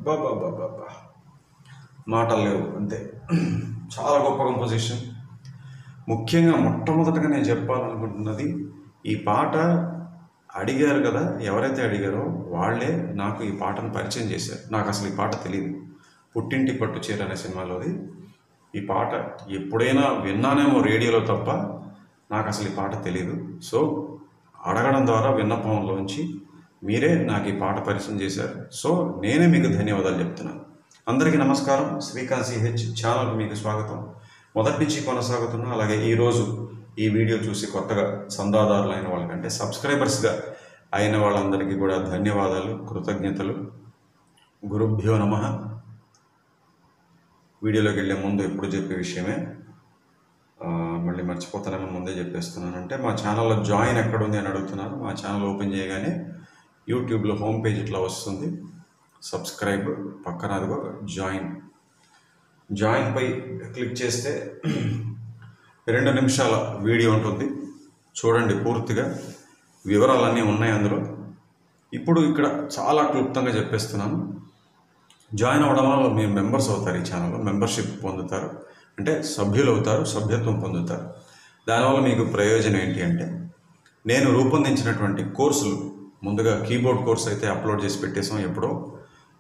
బాబా బాబా మాటలు లేవు అంతే. చాలా గొప్ప కంపోజిషన్. ముఖ్యంగా మొట్టమొదటగా నేను చెప్పాలనుకుంటున్నది, ఈ పాట అడిగారు కదా, ఎవరైతే అడిగారో వాళ్ళే నాకు ఈ పాటను పరిచయం చేశారు. నాకు అసలు ఈ పాట తెలియదు. పుట్టింటి పట్టు చీర అనే సినిమాలోది ఈ పాట. ఎప్పుడైనా విన్నానేమో రేడియోలో తప్ప నాకు అసలు ఈ పాట తెలియదు. సో అడగడం ద్వారా విన్నపంలోంచి మీరే నాకు ఈ పాట పరిచయం చేశారు. సో నేనే మీకు ధన్యవాదాలు చెప్తున్నాను. అందరికీ నమస్కారం. శ్రీకాంత్ సిహెచ్ ఛానల్కి మీకు స్వాగతం. మొదటి నుంచి కొనసాగుతున్నా. అలాగే ఈరోజు ఈ వీడియో చూసి కొత్తగా చందాదారులు అయిన వాళ్ళకంటే సబ్స్క్రైబర్స్గా అయిన వాళ్ళందరికీ కూడా ధన్యవాదాలు, కృతజ్ఞతలు. గురుభ్యో నమః. వీడియోలోకి వెళ్ళే ముందు ఎప్పుడు చెప్పే విషయమే, మళ్ళీ మర్చిపోతానేమో ముందే చెప్పేస్తున్నాను. అంటే మా ఛానల్లో జాయిన్ ఎక్కడుంది అని అడుగుతున్నారు. మా ఛానల్ ఓపెన్ చేయగానే యూట్యూబ్లో హోమ్ పేజ్ ఇట్లా వస్తుంది. సబ్స్క్రైబ్ పక్కన అదిగో జాయిన్ పై క్లిక్ చేస్తే 2 నిమిషాల వీడియో ఉంటుంది. చూడండి, పూర్తిగా వివరాలన్నీ ఉన్నాయి అందులో. ఇప్పుడు ఇక్కడ చాలా క్లుప్తంగా చెప్పేస్తున్నాను. జాయిన్ అవ్వడం వల్ల మీరు మెంబర్స్ అవుతారు. ఈ ఛానల్లో మెంబర్షిప్ పొందుతారు, అంటే సభ్యులు అవుతారు, సభ్యత్వం పొందుతారు. దానివల్ల మీకు ప్రయోజనం ఏంటి అంటే, నేను రూపొందించినటువంటి కోర్సులు, ముందుగా కీబోర్డ్ కోర్స్ అయితే అప్లోడ్ చేసి పెట్టేసాం ఎప్పుడో.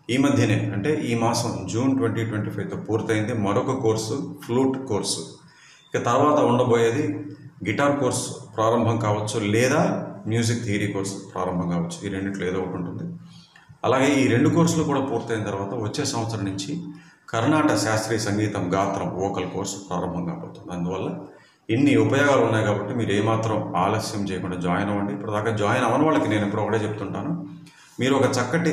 ఈ మధ్యనే, అంటే ఈ మాసం జూన్ 2025తో పూర్తయింది మరొక కోర్సు, ఫ్లూట్ కోర్సు. ఇక తర్వాత ఉండబోయేది గిటార్ కోర్స్ ప్రారంభం కావచ్చు, లేదా మ్యూజిక్ థియరీ కోర్సు ప్రారంభం కావచ్చు. ఈ రెండిట్లో ఏదో ఒకటి ఉంటుంది. అలాగే ఈ 2 కోర్సులు కూడా పూర్తయిన తర్వాత వచ్చే సంవత్సరం నుంచి కర్ణాటక శాస్త్రీయ సంగీతం గాత్రం వోకల్ కోర్సు ప్రారంభం కాబోతుంది. అందువల్ల ఇన్ని ఉపయోగాలు ఉన్నాయి కాబట్టి మీరు ఏమాత్రం ఆలస్యం చేయకుండా జాయిన్ అవ్వండి. ఇప్పటిదాకా జాయిన్ అవ్వని వాళ్ళకి నేను ఇప్పుడు ఒకటే చెప్తుంటాను, మీరు ఒక చక్కటి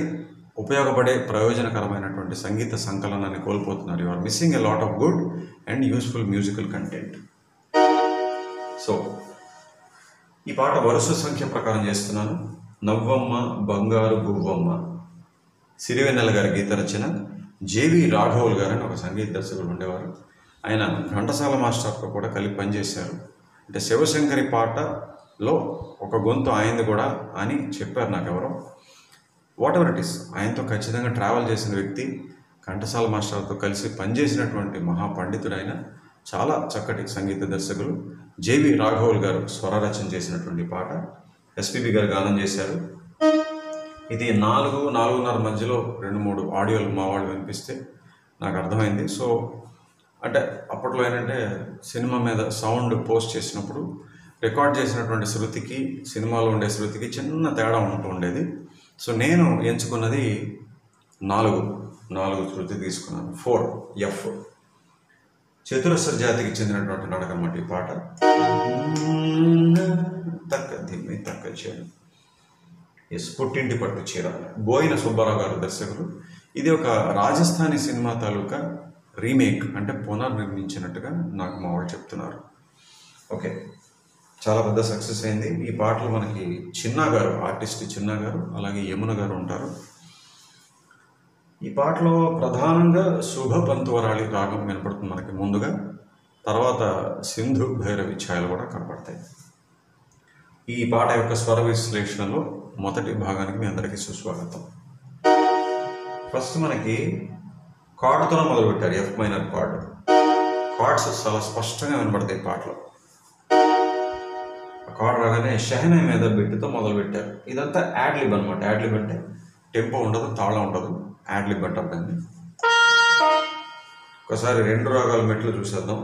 ఉపయోగపడే ప్రయోజనకరమైనటువంటి సంగీత సంకలనాన్ని కోల్పోతున్నారు. You are missing a lot of good and useful musical content. So ఈ పాట వరుస సంఖ్య ప్రకారం చేస్తున్నాను. నవ్వమ్మ బంగారు గువ్వమ్మ, సిరివెన్నెల గారి గీత రచన. జేవి రాఘవులు గారు అని ఒక సంగీత దర్శకుడు ఉండేవారు. ఆయన ఘంటసాల మాస్టర్తో కూడా కలిపి పనిచేశారు. అంటే శివశంకరి పాటలో ఒక గొంతు ఆయనది కూడా అని చెప్పారు నాకు ఎవరో. వాట్ ఎవర్ ఇట్ ఈస్, ఆయనతో ఖచ్చితంగా ట్రావెల్ చేసిన వ్యక్తి, ఘంటసాల మాస్టర్తో కలిసి పనిచేసినటువంటి మహాపండితుడు ఆయన. చాలా చక్కటి సంగీత దర్శకులు జేవి రాఘవులు గారు స్వర రచన చేసినటువంటి పాట. ఎస్పీబీ గారు గానం చేశారు. ఇది 4-4:30 మధ్యలో 2-3 ఆడియోలు మా వాళ్ళు వినిపిస్తే నాకు అర్థమైంది. సో అంటే అప్పట్లో ఏంటంటే సినిమా మీద సౌండ్ పోస్ట్ చేసినప్పుడు రికార్డ్ చేసినటువంటి శృతికి సినిమాలో ఉండే శృతికి చిన్న తేడా ఉంటూ ఉండేది. సో నేను ఎంచుకున్నది 4 శృతి తీసుకున్నాను. 4F. చతురస్ర జాతికి చెందినటువంటి నాటకం అన్నమాట ఈ పాట. తక్క దిమ్మి తక్క చీర. పుట్టింటి పట్టు చీర. బోయిన సుబ్బారావు గారు దర్శకులు. ఇది ఒక రాజస్థానీ సినిమా తాలూకా రీమేక్, అంటే పునర్నిర్మించినట్టుగా నాకు మా వాళ్ళు చెప్తున్నారు. ఓకే, చాలా పెద్ద సక్సెస్ అయింది. ఈ పాటలు మనకి చిన్నా గారు, ఆర్టిస్ట్ చిన్నా గారు, అలాగే యమున గారు ఉంటారు. ఈ పాటలో ప్రధానంగా శుభ పంతువరాళి రాగం వినపడుతుంది మనకి ముందుగా. తర్వాత సింధు భైరవి ఛాయలు కూడా కనపడతాయి. ఈ పాట యొక్క స్వర విశ్లేషణలో మొదటి భాగానికి మీ అందరికీ సుస్వాగతం. ఫస్ట్ మనకి కార్డుతో మొదలుపెట్టారు. F minor card. కార్డ్స్ చాలా స్పష్టంగా వినపడతాయి పాటలో. కార్డ్ రాగానే షెహనాయి మీద బిట్టుతో మొదలుపెట్టారు. ఇదంతా యాడ్లిబ్ అనమాట. యాడ్లిబ్ అంటే టెంపో ఉండదు, తాళం ఉండదు, యాడ్లిబ్ అంటారు దాన్ని. ఒకసారి 2 రాగాల మెట్లు చూసేద్దాం.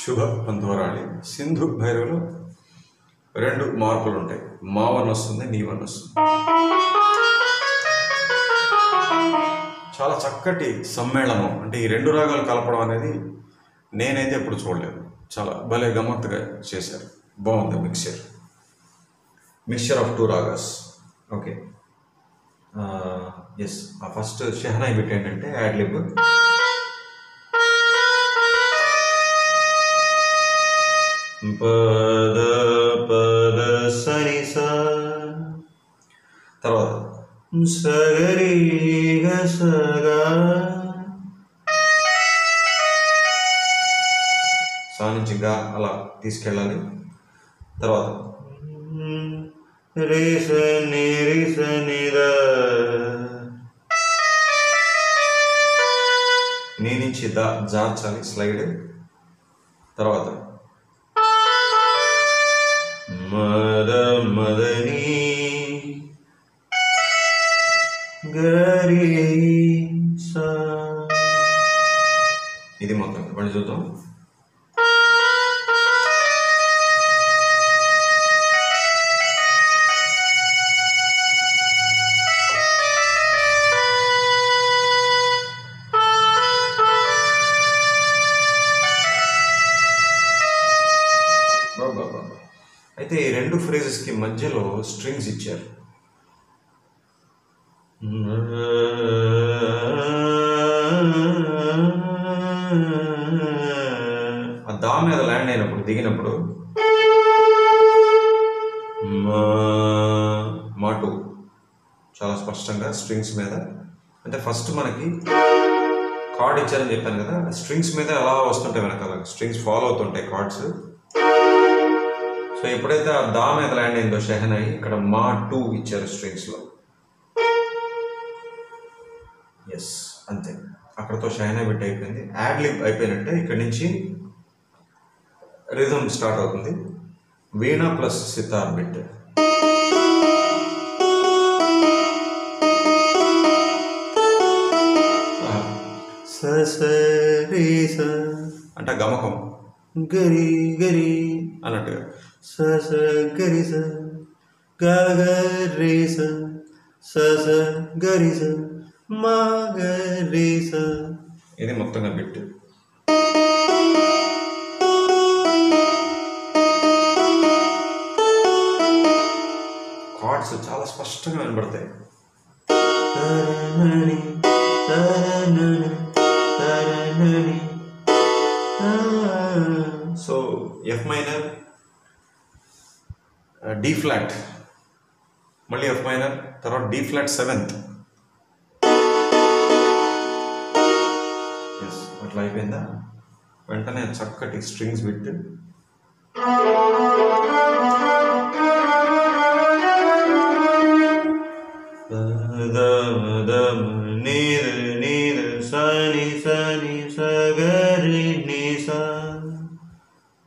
శుభ పంతువరాళి. సింధు భైరవిలో 2 మార్పులు ఉంటాయి. మా వన్ వస్తుంది, నీ వన్ వస్తుంది. చాలా చక్కటి సమ్మేళనం. అంటే ఈ 2 రాగాలు కలపడం అనేది నేనైతే ఎప్పుడు చూడలేదు. చాలా భలే గమ్మత్తుగా చేశారు. బాగుంది mixture of 2 ragas. Okay, yes. ఆ ఫస్ట్ షెహనాయి బిట్ ఏంటంటే యాడ్లిబ్. పద పద సరి స. తర్వాత సగరి సగా సా నుంచి గా అలా తీసుకెళ్ళాలి. తర్వాత రే స ని రి స ని ద, నీ నుంచి ద జార్చాలి స్లైడ్. తర్వాత మద మదని గరి స, ఇది మొత్తం మళ్ళీ చూద్దాం. అయితే ఈ రెండు ఫ్రేజెస్కి మధ్యలో స్ట్రింగ్స్ ఇచ్చారు. ఆ దా మీద ల్యాండ్ అయినప్పుడు దిగినప్పుడు మా టూ చాలా స్పష్టంగా స్ట్రింగ్స్ మీద, అంటే ఫస్ట్ మనకి కార్డ్ ఇచ్చారని చెప్పాను కదా, స్ట్రింగ్స్ మీద ఎలా వస్తుంటాయి వెనకాల స్ట్రింగ్స్ ఫాలో అవుతుంటాయి కార్డ్స్. సో ఎప్పుడైతే ఆ దా మీద ల్యాండ్ అయిందో షెహనాయి, ఇక్కడ మా టూ ఇచ్చారు స్ట్రింగ్స్లో. ఎస్ అంతే, అక్కడతో షెహనాయి బిట్ అయిపోయింది. యాడ్ లిబ్ అయిపోయినట్టే. ఇక్కడి నుంచి రిథమ్ స్టార్ట్ అవుతుంది. వీణా ప్లస్ సితార్ బిట్. అంటే గమకం గరి గరి అన్నట్టుగా. స స గరి స గ గ రే స స స గరి స మా గ రే స, ఇది మొత్తంగా బిట్. కార్డ్స్ చాలా స్పష్టంగా వినబడతాయి. So F minor, D flat, మళ్ళీ ఎఫ్ మైనర్, తర్వాత డి ఫ్లాట్ సెవెంత్. ఎస్ అట్లా అయిపోయిందా, వెంటనే చక్కటి స్ట్రింగ్స్ బిట్.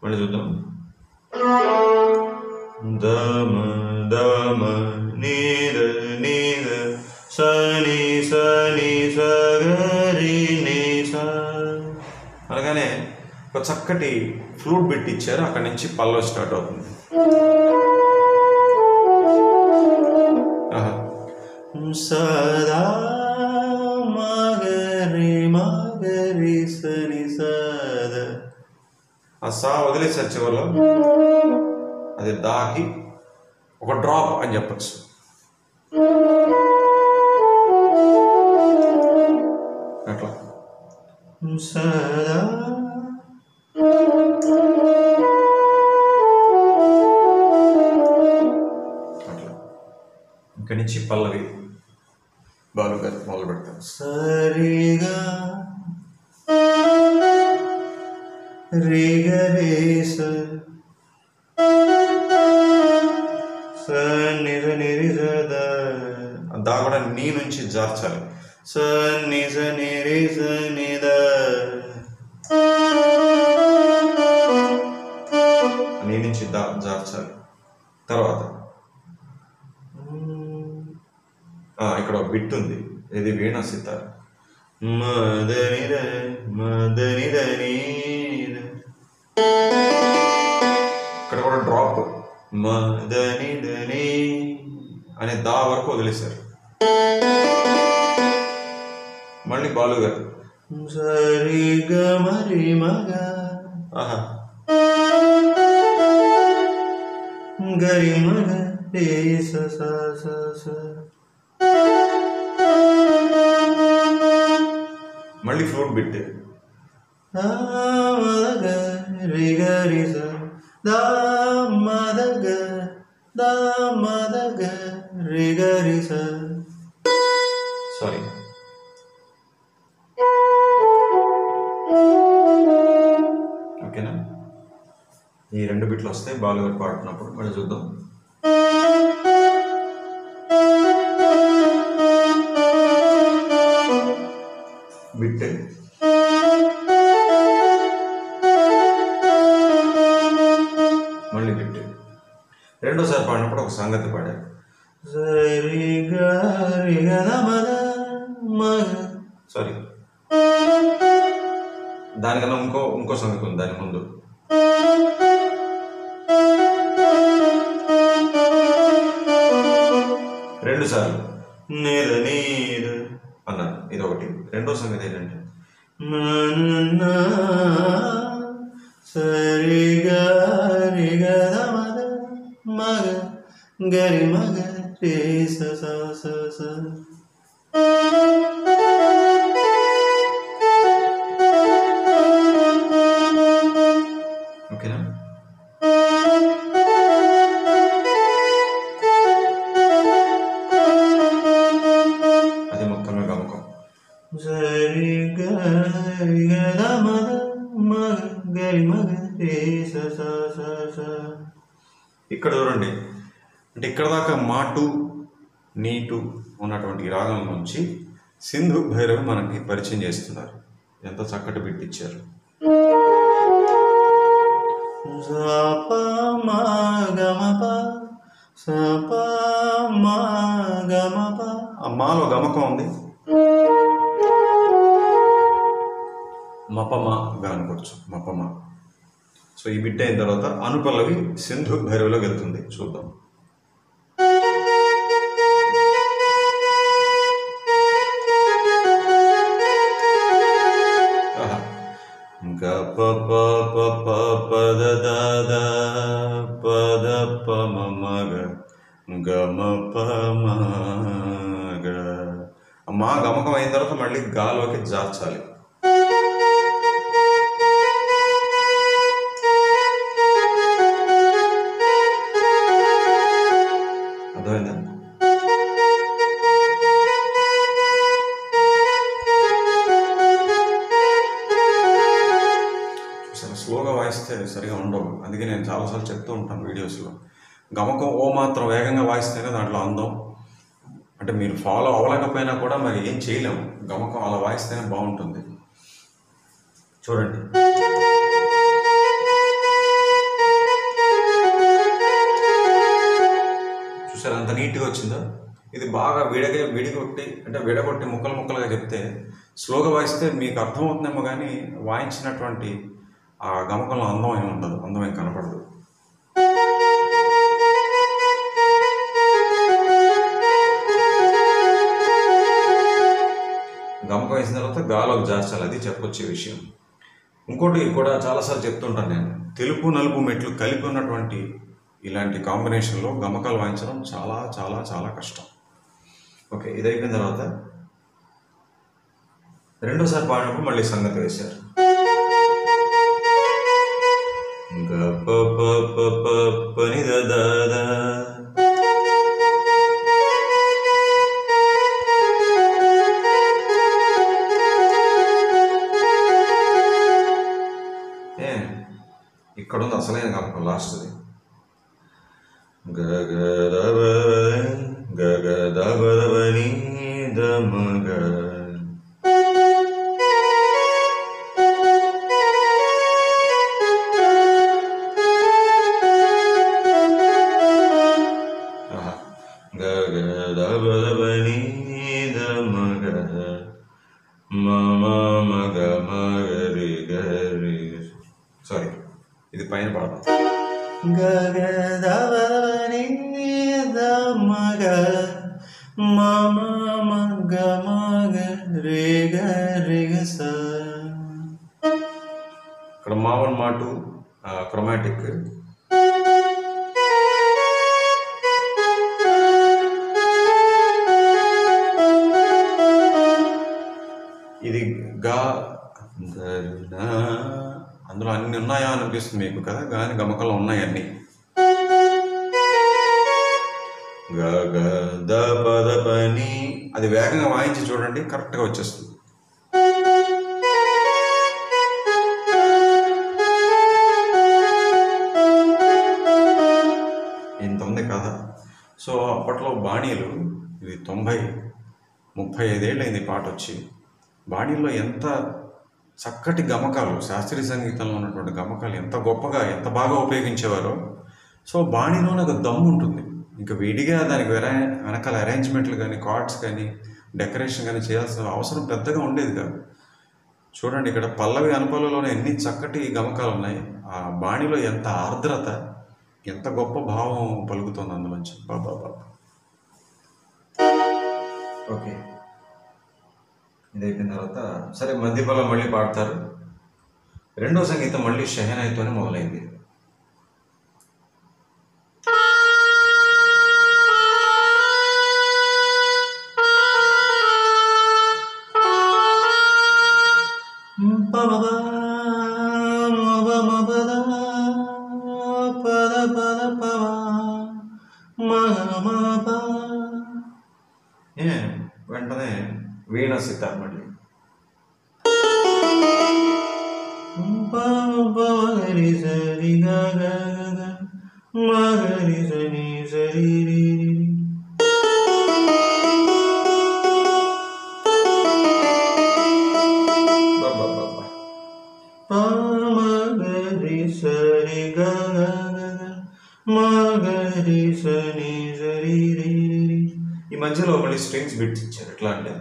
మళ్ళీ చూద్దాం. దమ దమ నీద నీద సని సని సగరి ని స అనగానే ఒక చక్కటి ఫ్లూట్ బిట్ ఇచ్చారు. అక్కడి నుంచి పల్లవి స్టార్ట్ అవుతుంది. సదా మగరి మగరి సని సద, ఆ సా వదిలేసారు చివరిలో, అది దాకి ఒక డ్రాప్ అని చెప్పచ్చు. అట్లా సదా అట్లా ఇక్కడి నుంచి పల్లవి బాలు గారు మొదలు పెడతారు. సరిగా రేగ రేస నిజ నిరిజ దా కూడా నీ నుంచి జార్చాలి. స నిజ నిరిజ నిద, నీ నుంచి దా జార్చాలి. తర్వాత ఇక్కడ బిట్ ఉంది, ఇది వీణా సితార్. మదనిద మదనిదని, ఇక్కడ కూడా డ్రాప్ మదనిదని అనే దా వరకు వదిలేశారు. మళ్ళీ బాలు గారు సరిగ మరి మగ గరి మగ రే స స స, మళ్ళీ ఫ్లూట్ బిట్. రి గ రి స ద మద గ ద మద గ రి గ రి స. సారీ, ఓకేనా? ఈ రెండు బిట్లు వస్తాయి బాలు గారు పాడుతున్నప్పుడు. మళ్ళీ చూద్దాం. బిట్. మళ్ళీ బిట్. రెండోసారి పాడినప్పుడు ఒక సంగతి పాడారు. సారీ, దానికన్నా ఇంకో సంగతి ఉంది దాని ముందు. రెండు సార్లు నేల నీద అన్నారు, ఇది ఒకటి. రెండో సంగతి ఏంటంటే సరిగా మగ గరి మగ రే స. ఓకేనా? అది మొత్తంగా గమకం. ఇక్కడ చూడండి, అంటే ఇక్కడ దాకా మాటు నీటు ఉన్నటువంటి రాగం నుంచి సింధు భైరవి మనకి పరిచయం చేస్తున్నారు. ఎంత చక్కటి బిట్ ఇచ్చారు. ఆ మాలో గమకం ఉంది, మపమగా అనుకోవచ్చు, మపమ. సో ఈ బిట్ అయిన తర్వాత అనుపల్లవి సింధు భైరవిలోకి వెళ్తుంది, చూద్దాం. గప ప ప పద ద పద ప మగ గమ ప మగ. మా గమకం అయిన తర్వాత మళ్ళీ గాలోకి జార్చాలి. అర్థమైందా? స్లోగా వాయిస్తే సరిగా ఉండవు, అందుకే నేను చాలాసార్లు చెప్తూ ఉంటాను వీడియోస్లో. గమకం ఓ మాత్రం వేగంగా వాయిస్తేనే దాంట్లో అందం. అంటే మీరు ఫాలో అవ్వలేకపోయినా కూడా మరి ఏం చేయలేము, గమకం అలా వాయిస్తేనే బాగుంటుంది. చూడండి, చూసారు అంత నీట్గా వచ్చిందో. ఇది బాగా విడగొట్టి ముక్కలు ముక్కలుగా చెప్తే, స్లోగా వాయిస్తే మీకు అర్థమవుతుందేమో కానీ వాయించినటువంటి ఆ గమకంలో అందం ఏమి ఉండదు, అందం ఏం కనపడదు. గమకం వేసిన తర్వాత గాలోకి జార్చాలి, అది చెప్పొచ్చే విషయం. ఇంకోటి కూడా చాలాసార్లు చెప్తుంటాను నేను, తెలుపు నలుపు మెట్లు కలిపి ఉన్నటువంటి ఇలాంటి కాంబినేషన్లో గమకాలు వాయించడం చాలా చాలా చాలా కష్టం. ఓకే, ఇది అయిపోయిన తర్వాత రెండోసారి పాడినప్పుడు మళ్ళీ సంగతి వేశారు. గప ప ప ప పని ద ద ద. ఇక్కడ ఉంది అసలైన గమకం, లాస్ట్ది. గగదబని దమగ. గగదబని దమగ మమ మగ మగరి గరి. సారీ, ఇది పైన పాడదాం. గగదబని దమగ మమ మగ మగ రే గరి స. ఇక్కడ మావన్ మాటు క్రొమాటిక్. ఇది గా అందులో అన్ని ఉన్నాయా అనిపిస్తుంది మీకు కదా, కానీ గమకంలో ఉన్నాయి అన్ని. గ ద పద పని, అది వేగంగా వాయించి చూడండి, కరెక్ట్గా వచ్చేస్తుంది. ఇంత ఉంది కదా. సో అప్పట్లో బాణీలు, ఇది 35 ఏళ్ళు అయింది పాట వచ్చి. బాణీలో ఎంత చక్కటి గమకాలు, శాస్త్రీయ సంగీతంలో ఉన్నటువంటి గమకాలు ఎంత గొప్పగా ఎంత బాగా ఉపయోగించేవారో. సో బాణీలోనే ఒక దమ్ము ఉంటుంది. ఇంకా విడిగా దానికి వెనకాల అరేంజ్మెంట్లు కానీ కార్డ్స్ కానీ డెకరేషన్ కానీ చేయాల్సిన అవసరం పెద్దగా ఉండేది కాదు. చూడండి ఇక్కడ పల్లవి అనుపల్లవిలోనే ఎన్ని చక్కటి గమకాలు ఉన్నాయి. ఆ బాణీలో ఎంత ఆర్ద్రత, ఎంత గొప్ప భావం పలుకుతుంది అందులోంచి. బాబా బాబా. ఓకే, ఇది అయిపోయిన తర్వాత సరే మధ్యపల్లం మళ్ళీ పాడతారు. రెండో సంగీతం మళ్ళీ షెహనాయితోనే మొదలైంది. వెంటనే వీణ సితార్ మళ్ళీ ఈ మధ్యలో మళ్ళీ స్ట్రింగ్స్ బిట్స్ ఇచ్చారు. ఎట్లా అంటే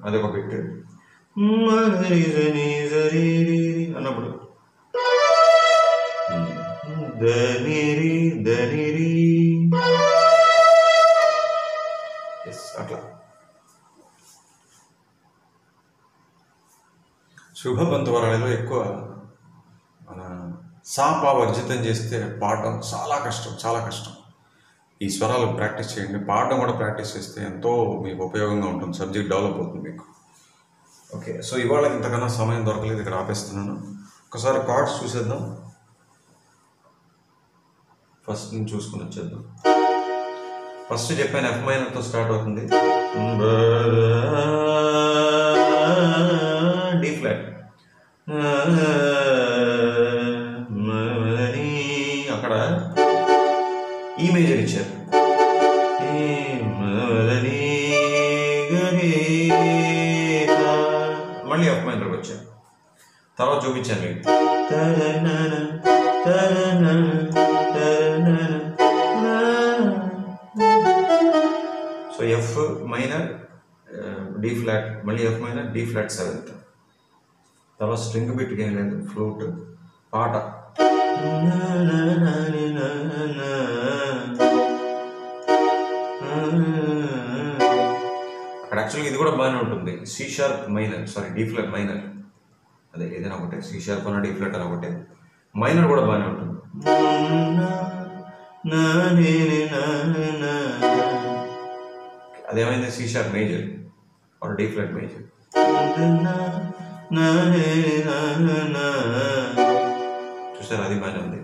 అదొక బిట్ అన్నప్పుడు అట్లా శుభపంతవరాళిలో ఎక్కువ మన సాపా వర్జితం చేస్తే పాడడం చాలా కష్టం, చాలా కష్టం. ఈ స్వరాలు ప్రాక్టీస్ చేయండి, పాడడం కూడా ప్రాక్టీస్ చేస్తే ఎంతో మీకు ఉపయోగంగా ఉంటుంది, సబ్జెక్ట్ డెవలప్ అవుతుంది మీకు. ఓకే, సో ఇవాళ ఇంతకన్నా సమయం దొరకలేదు, ఇక్కడ ఆపేస్తున్నాను. ఒకసారి కార్డ్స్ చూసేద్దాం, ఫస్ట్ నుంచి చూసుకుని వచ్చేద్దాం. ఫస్ట్ చెప్పాను ఎఫ్ మైనర్తో స్టార్ట్ అవుతుంది, డి ఫ్లాట్, అక్కడ ఈ మేజర్ ఇచ్చారు, మళ్ళీ ఎఫ్ మైనర్కి వచ్చారు. తర్వాత చూపించాను మీకు. So F minor, D flat, మళ్ళీ F minor, D flat seventh. తర్వాత స్ట్రింగ్ బిట్ ఏం లేదు, ఫ్లూట్, పాట. అక్కడ యాక్చువల్గా ఇది కూడా బాగానే ఉంటుంది, C sharp minor, sorry D flat minor, అదే ఏదైనా ఒకటే, సి షార్ప్ అన్న డి ఫ్లాట్ అని ఒకటే, మైనర్ కూడా బాగానే ఉంటుంది. అదేమైంది, C sharp major or D flat major. చూసారు, అది బాగానే ఉంది.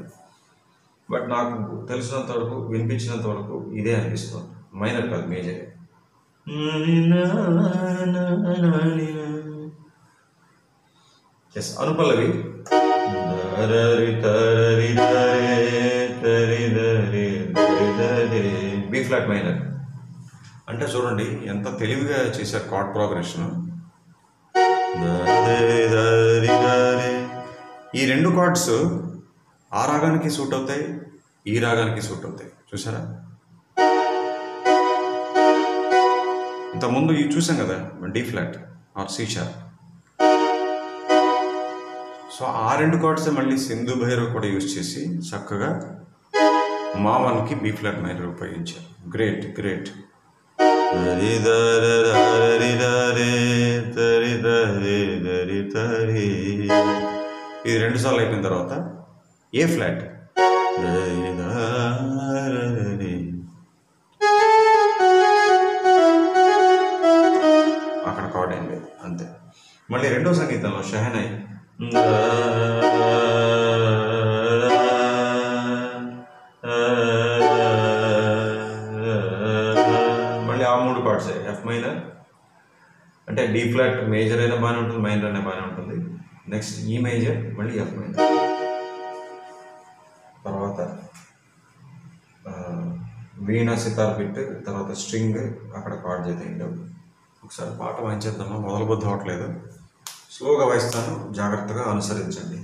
బట్ నాకు తెలిసినంత వరకు, వినిపించినంత వరకు ఇదే అనిపిస్తుంది, మైనర్ కాదు మేజర్. ఎస్, అనుపల్లవి బి ఫ్లాట్ మైనర్. అంటే చూడండి ఎంత తెలివిగా చేశారు కార్డ్ ప్రోగ్రెషన్. ఈ రెండు కార్డ్స్ ఆ రాగానికి సూట్ అవుతాయి, ఈ రాగానికి సూట్ అవుతాయి. చూసారా, ఇంతకుముందు ఇవి చూసాం కదా, D flat or C sharp. So ఆ రెండు కార్డ్స్ మళ్ళీ సింధు భైరవ్ కూడా యూజ్ చేసి చక్కగా మావన్కి బి ఫ్లాట్ మైనర్ ఉపయోగించారు. Great great. ఇది 2 సార్లు అయిపోయిన తర్వాత ఏ ఫ్లాట్, అక్కడ కార్డ్ ఏం లేదు, అంతే. మళ్ళీ రెండో సంగీతంలో షెహనాయి, మళ్ళీ ఆ 3 కార్డ్స్ ఎఫ్ మైనర్, అంటే డి ఫ్లాట్ మేజర్ అయినా బాగానే ఉంటుంది, మైనర్ అయినా బాగానే ఉంటుంది. నెక్స్ట్ ఈ మేజర్, మళ్ళీ ఎఫ్ మైనర్, తర్వాత వీణా సితార్ బిట్, తర్వాత స్ట్రింగ్, అక్కడ కార్డ్ చేయండి. ఒకసారి పాట వాయించేద్దామా, మొదలుబొద్దు అవట్లేదు. స్లోగా వాయిస్తాను, జాగ్రత్తగా అనుసరించండి.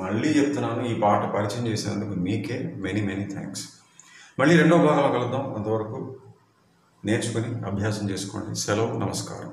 మళ్ళీ చెప్తున్నాను, ఈ పాట పరిచయం చేసినందుకు మీకే మెనీ మెనీ థ్యాంక్స్. మళ్ళీ రెండో భాగంలో కలుద్దాం. అంతవరకు నేర్చుకుని అభ్యాసం చేసుకోండి. సెలవు, నమస్కారం.